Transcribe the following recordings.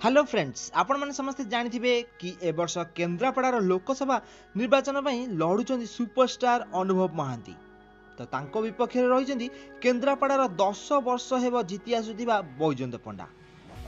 Hello friends, आपण माने समस्त जानिथिबे कि ए वर्ष केन्द्रापड़ार लोकसभा निर्वाचन पई लढुचंदी सुपरस्टार अनुभव महांती। तो तांको विपक्ष रे रहिचंदी केन्द्रापड़ार 10 वर्ष हेबो जीति आसुथिबा बैजयंत पंडा।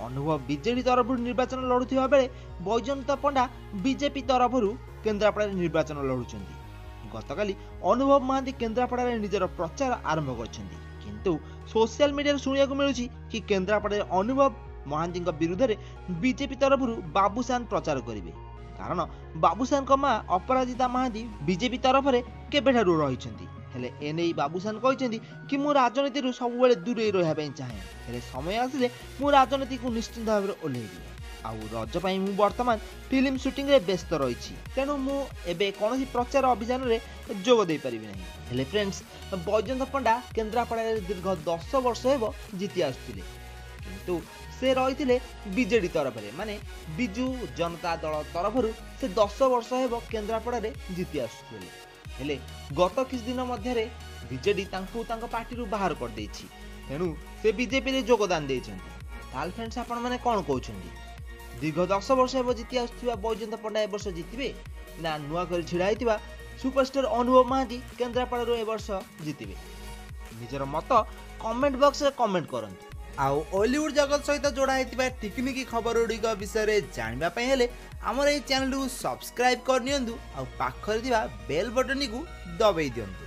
अनुभव बीजेडी तरफ निर्वाचन लढुथिबा बेले बैजयंत पंडा बीजेपी तरफ केन्द्रापड़ा निर्वाचन लढुचंदी। गतकाली अनुभव महांती केन्द्रापड़ा निजर प्रचार आरंभ करछंदी, किंतु सोशल मीडिया सुनिया मिलुछि कि केन्द्रापड़ा अनुभव महांती विरुद्ध में बीजेपी तरफ बाबूसान प्रचार करेंगे, कारण बाबूसान मां अपराजिता महांती बीजेपी तरफ केबेठारू रही। हेले एने बाबूसान कहते कि मु राजनीति सब दूरे रहा चाहे, हेले समय आसिले मु राजनीति को निश्चित भाव में ओह्लैबी। आउ रज पई मु वर्तमान फिल्म शूटिंग रे व्यस्त रही, तेणु मु एबे कौन प्रचार अभियान रे जोग दे परिबि नहीं। हेले फ्रेंड्स, बैजयंत पंडा केन्द्रापड़ा दीर्घ 10 वर्ष हेबो जीति आसुथिले, किंतु से रही बीजेडी तरफ माने बिजु जनता दल तरफ से 10 वर्ष हेबो केन्द्रापड़ा जीति आसुथिले। हेले गत किछ दिन मध्य बीजेडी तांको पार्टी बाहर कर देछि, तेणु से बीजेपी रे योगदान देछन्ती। ताल फ्रेंड्स, आपण माने कोन कहउछन्ती? दीर्घ 10 वर्ष हेबो जीति आसुथिबा बैजयंत पंडा ए वर्ष जीतिबे ना नुआ कर छिड़ा हेतिबा सुपरस्टार अनुभव महांती केन्द्रापड़ा ए वर्ष जीतिबे? निजर मत कमेंट बॉक्स रे कमेंट करंतु। आउ हॉलीवुड जगत सहित जोड़ा होता टिकनिकी खबर गुड़िक विषय जानवाई हेले आमर ये चैनल को सब्सक्राइब कर नियंतु, आउ पाखरे बेल बटन को दबाई दियंतु।